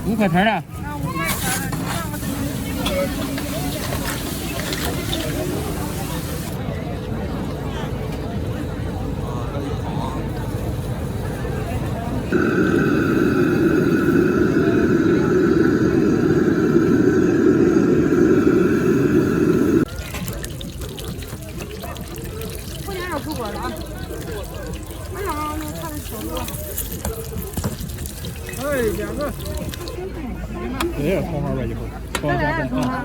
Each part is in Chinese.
5块钱的。啊，5块钱的，你看我这过年要出锅了啊！哎呀，那看着小多。哎，2个。对，黄花吧以后。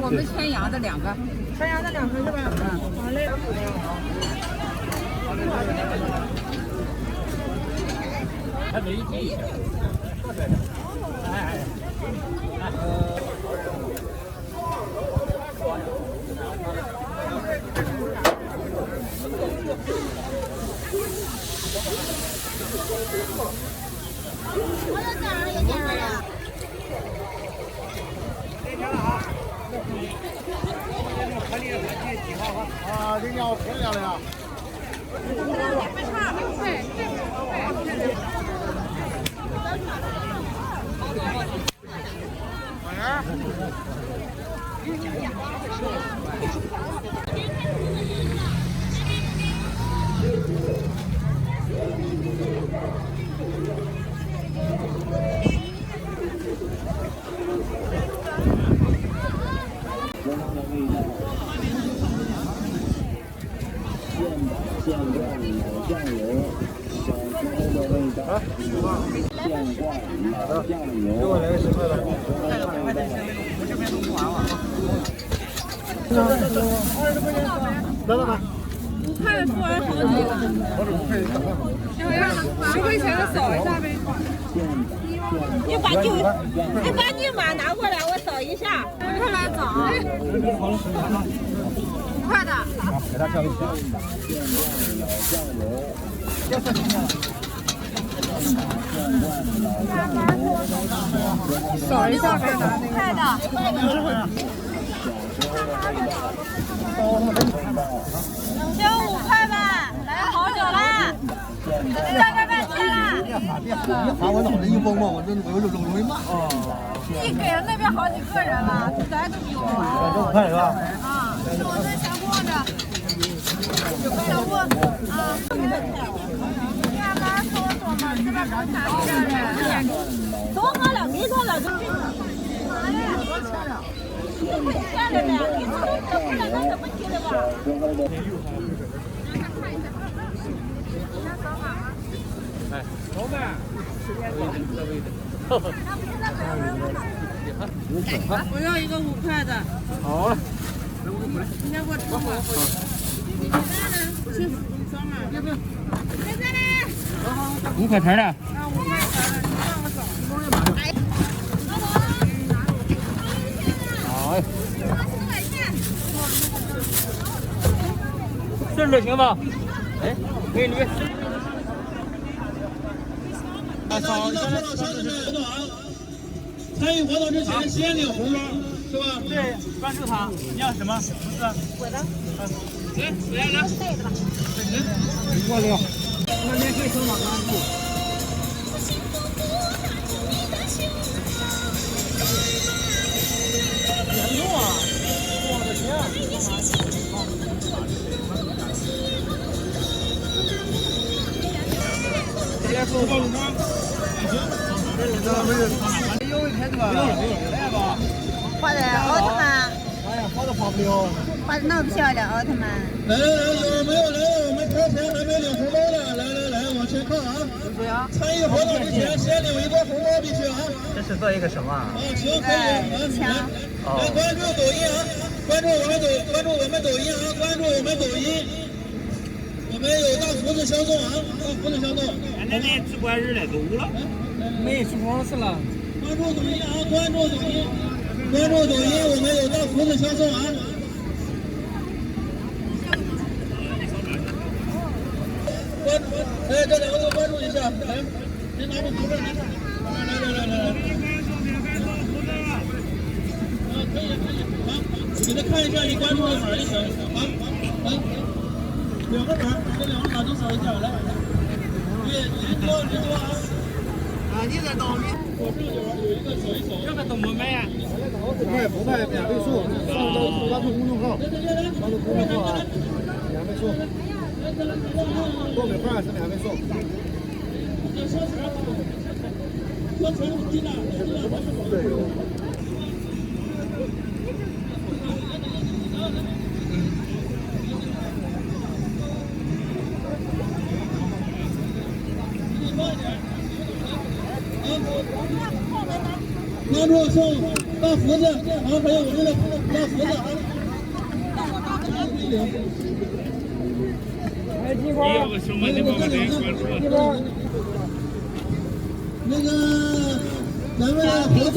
我们全羊的2个，全羊的2个是吧？嗯，好嘞。还没记。我有点儿，有点儿了。啊，这鸟漂亮的呀！现灌老酱油，小时候的味道。现灌老酱油。给我来个10块的。来来来。 5块的做完好几个。我这5块大块嘛。 10块钱的扫一下呗。你把你妈拿过来，我扫一下。5块来找。5块的。好，给他挑一下。扫一下呗，拿5块的。只有5块吧，来好久了。在这边切了。把我脑袋一懵懵，我容易骂。你给了那边好几个人了，咱都比我晚。这5块是吧？啊，是我跟小郭的。小郭啊。你看刚说嘛，这边刚查出来的。多喝了，给他了，就这个。妈呀！4块钱了呗，你这都不了，那怎么提的吧？哎，老板，我要一个5块的。好了。你先给我称吧。5块钱的。啊，5块钱的，你让我找。好。顺着行吧？哎，美女。参与活动之前先领红包，是吧？对，关注他。你要什么？是。我的。来。过来。那边可以收马关注。严重啊！我的天！大家说报警吗？有一天这个，来吧。画的奥特曼。哎呀，画的好漂亮。画的那么漂亮，奥特曼。来，有没有来我们开前还没领红包的？来，往前靠啊！参与活动之前先领一波红包必须啊！这是做一个什么啊？行，可以，来关注抖音啊！关注我们抖音啊！关注我们抖音，我们有大福子相送啊！大福子相送。那直播日了，都了。没出光是了。关注抖音啊！关注抖音，我们有大福子相送啊！这2个都关注一下，来，您拿着图片，来，可以，好，给他看一下你关注的码就行，好，2个码，这2个码都扫一下，来，对，人多啊！啊，你在倒霉。这个怎么卖呀？不卖，免费送，上到关注公众号，关注公众号啊，免费送，爆米花是免费送。关注送大福子，然后还有我们的大福子啊。第二个什么？你把这个关注了。那个咱们活动。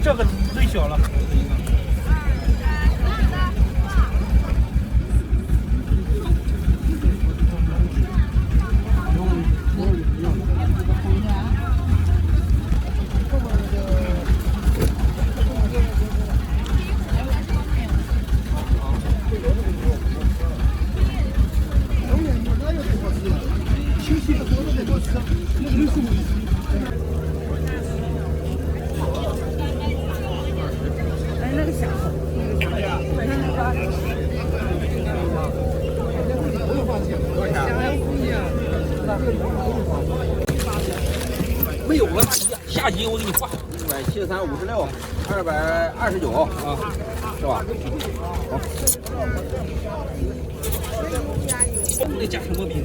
这个最小了。没有了，下集我给你画。17356，229啊，是吧？好。我得加什么币？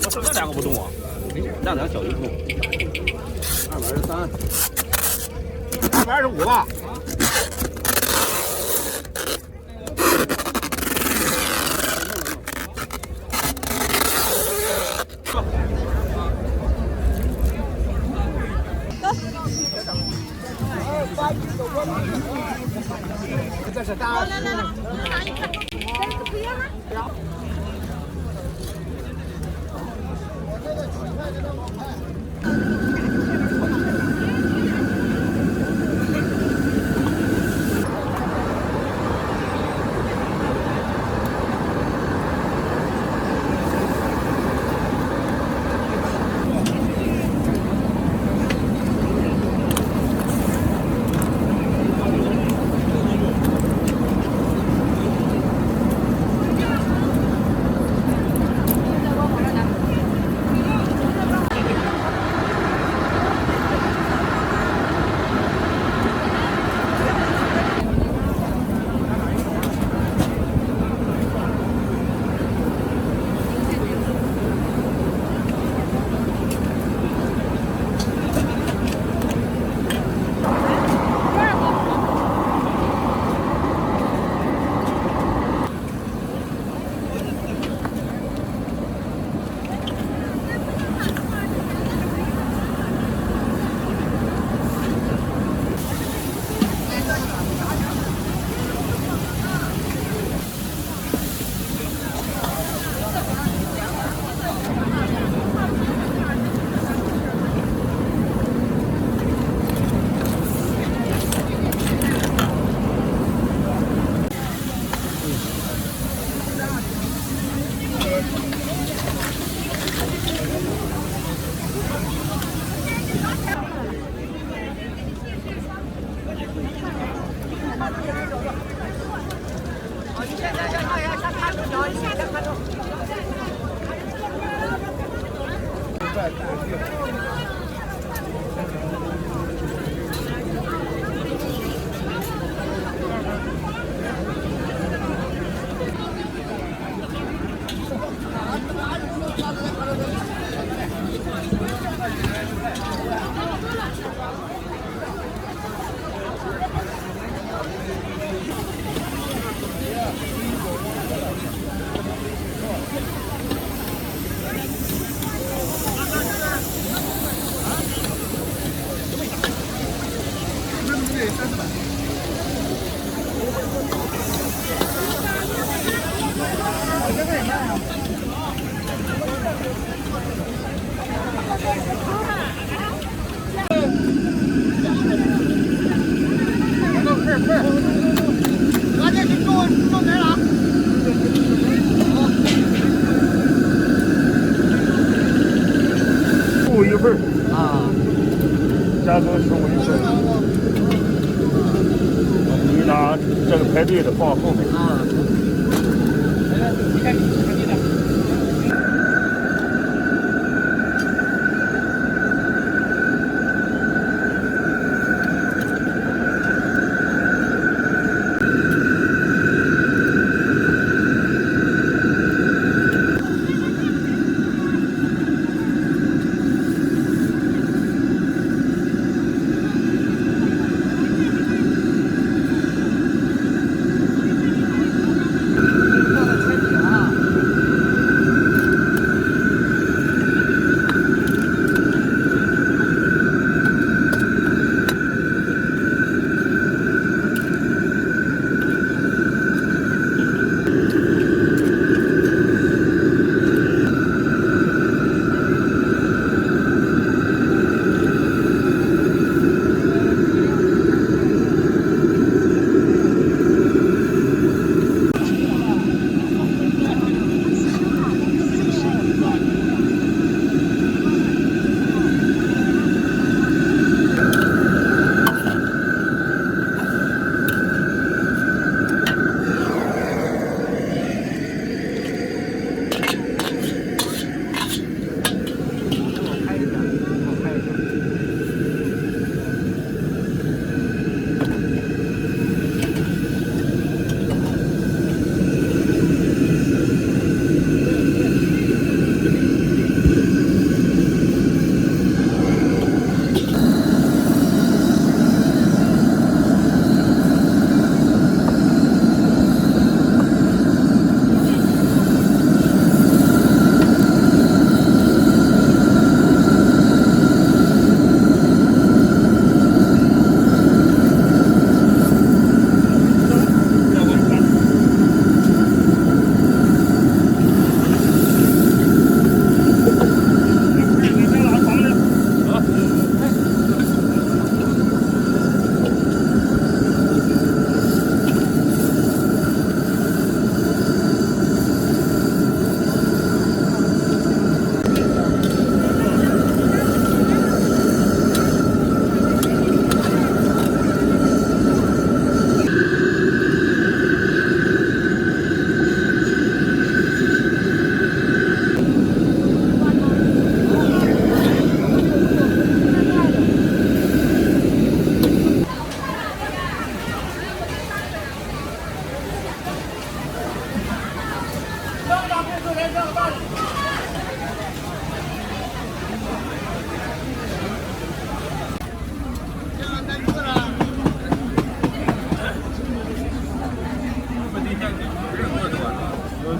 我剩下2个不动啊，让2小鱼动。223，225吧。这是大。来，拿一看，这个不要吗？不要。15一份啊，价格15一份。你拿这个排队的放后面啊。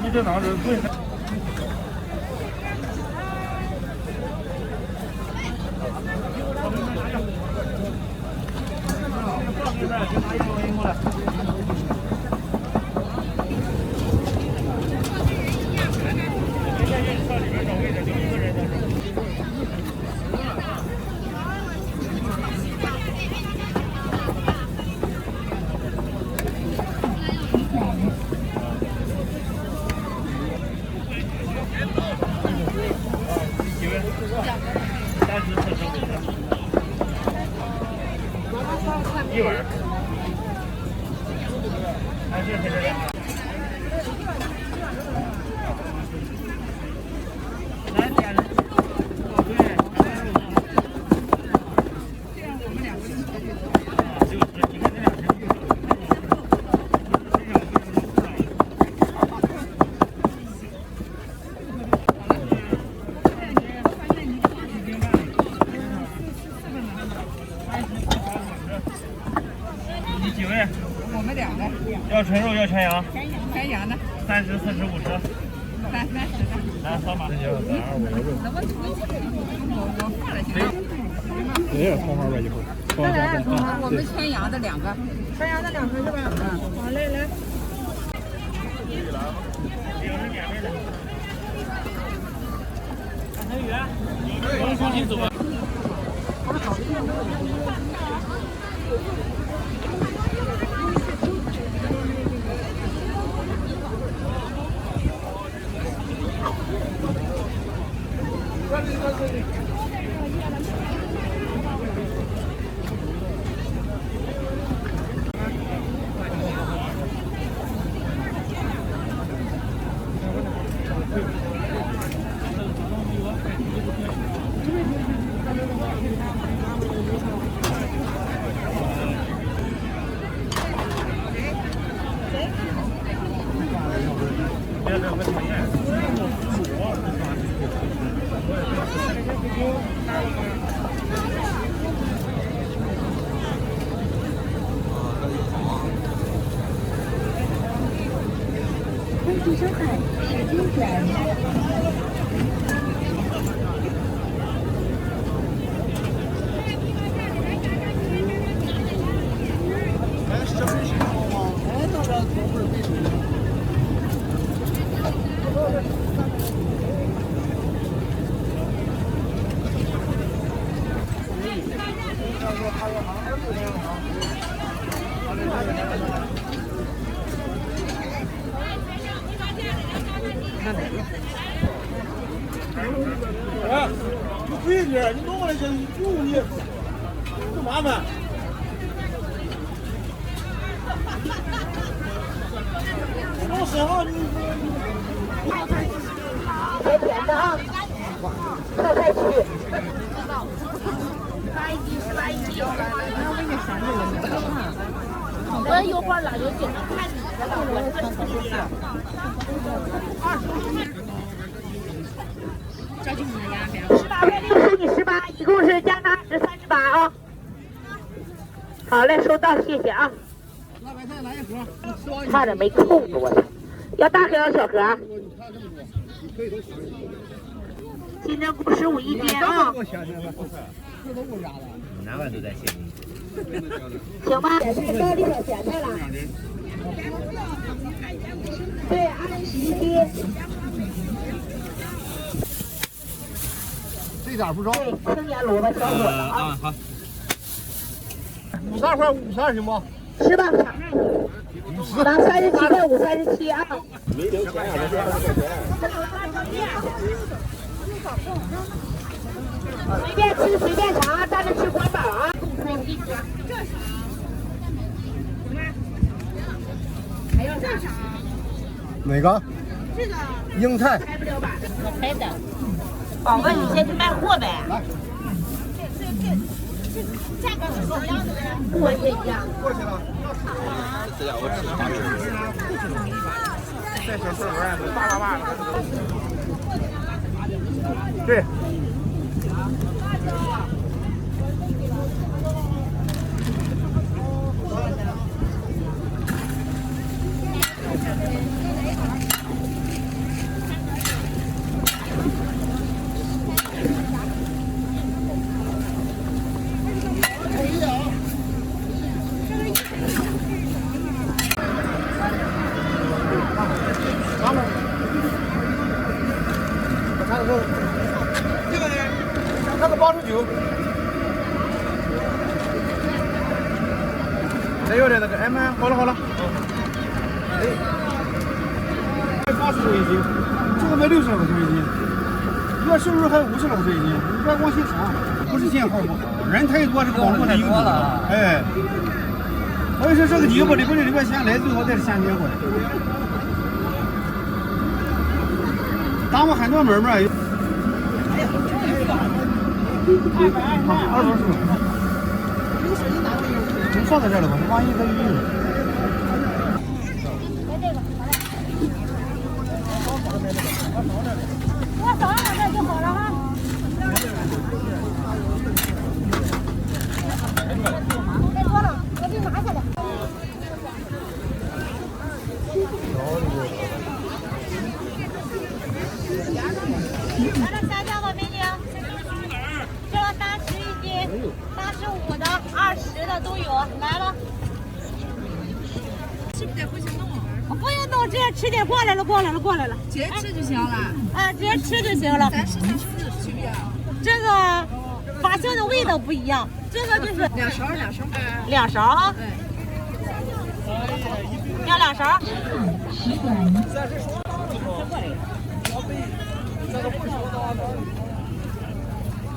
你这拿着贵。一碗。哎，这是这样。全羊，全羊的30、40、50。30的。来，扫码。那我放了去。对，红花吧一会儿。我们全羊的2个，全羊的2个是吧？好嘞，来。我们重新走吧。欢迎收看时间点。哎，你贵点，你弄过来就用你，不麻烦。弄身上你。甜甜的啊，泡菜区。我一会儿了就进来看你的了，我这是18块6除以18，一共是加拿是38啊。好嘞，收到，谢谢啊。差点没扣住我，要大盒要小盒？金针菇15一斤啊。哪碗都在现金。行吧，高丽小咸菜了。对，21斤。这点不着。对，青年萝卜小伙子啊。好。 52块52行不？是吧？拿37块5、37啊。没留钱啊，这20块钱。随便吃随便尝，站着吃管饱啊。还要啥？哪个？这个。英菜。开不了吧？开的。宝哥，你先去卖货呗。来。价格是一样的呗。我也一样。过去了。这家我吃啥吃？这小四碗都大大的。对。这个呢？那个89。还有的那个，哎妈，好了好了。哎，80多一斤，这个卖60来块钱一斤，要瘦肉还50来块钱一斤，你别往心想，不是信号不好，人太多这个网络的有了。哎，所以说这个地方里边先来，最好再先结过来。当我很多买卖。 好，20是。能放在这儿了吧？万一它晕了。我扫2个就好了哈。太多了，我给你拿下来。来了虾饺吧，美女。这个30一斤，85的、20的都有，来了。吃不得不行动。不用动，直接吃点，过来了。直接吃就行了。啊，直接吃就行了。 30跟40的区别。这个发酵的味道不一样，这个就是2勺。2勺啊。要2勺。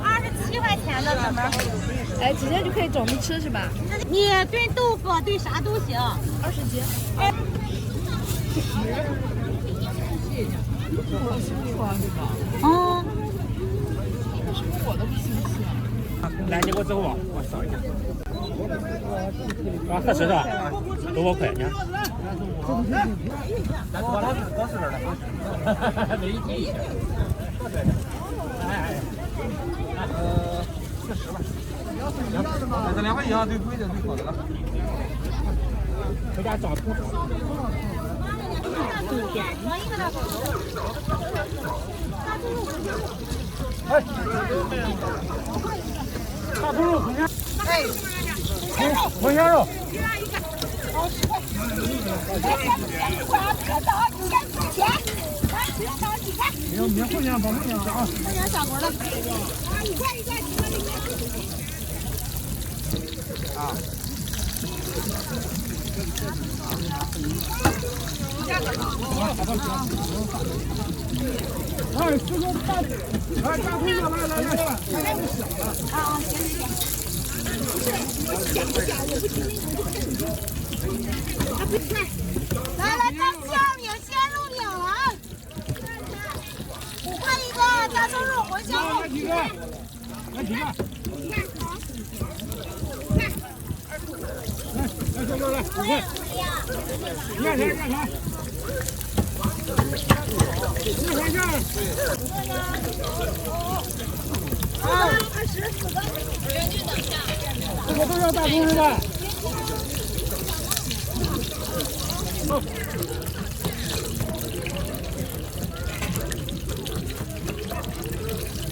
27块钱的怎么？哎，直接就可以整着吃是吧？你炖豆腐炖啥都行。20斤。哎。哦。来，你给我走吧，我扫一下。啊，合适的，多少块钱？咱多了，多是这儿的，没意思。40吧。这2块一样最贵的最好的了。回家找图。哎，大猪肉，哎，红烧肉。明后天保后天啊！后天小锅了。啊。哎，这个大，来大腿上来。啊，行。来，这馅饼鲜肉两碗，5块一个，加瘦肉混香肉。来几个？来几个？来，5块。验钱。2块钱。24个。这个都要大猪是吧？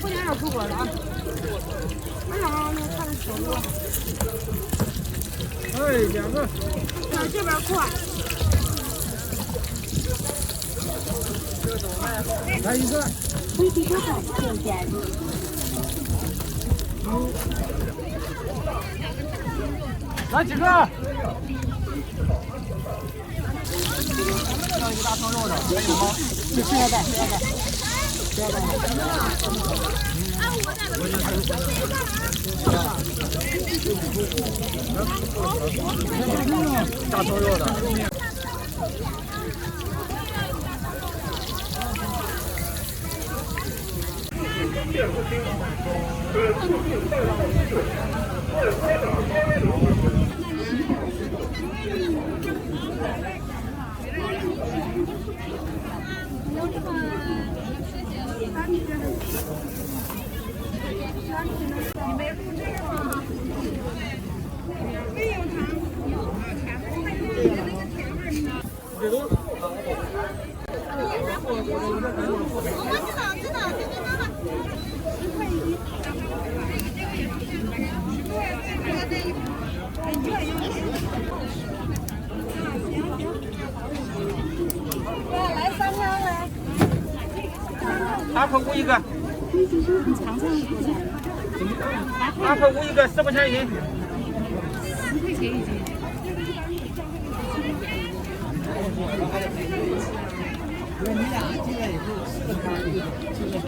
后天要出锅了啊！哎呀，那看着手多。哎，2个。往这边过。来1个。来几个？要一个大双肉的，还有吗？现在带。大双肉的。来3条来。大口骨一个。大口骨一个10块钱一斤。10块钱一斤。你俩进来以后吃个汤就是啥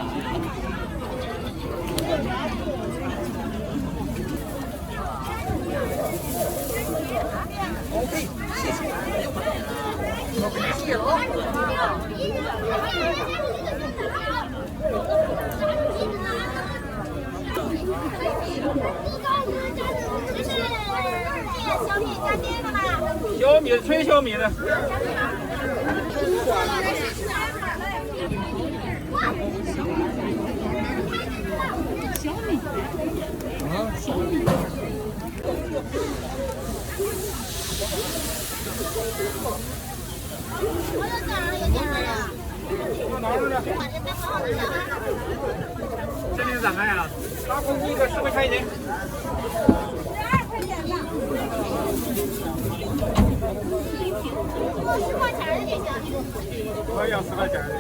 ？OK，谢谢。谢谢了。小米纯小米的。小米。啊，小米。我有点儿了。拿着呢。这里是咋卖呀？大公鸡一个10块钱一斤。12块钱的。10块钱的就行。我要10块钱的。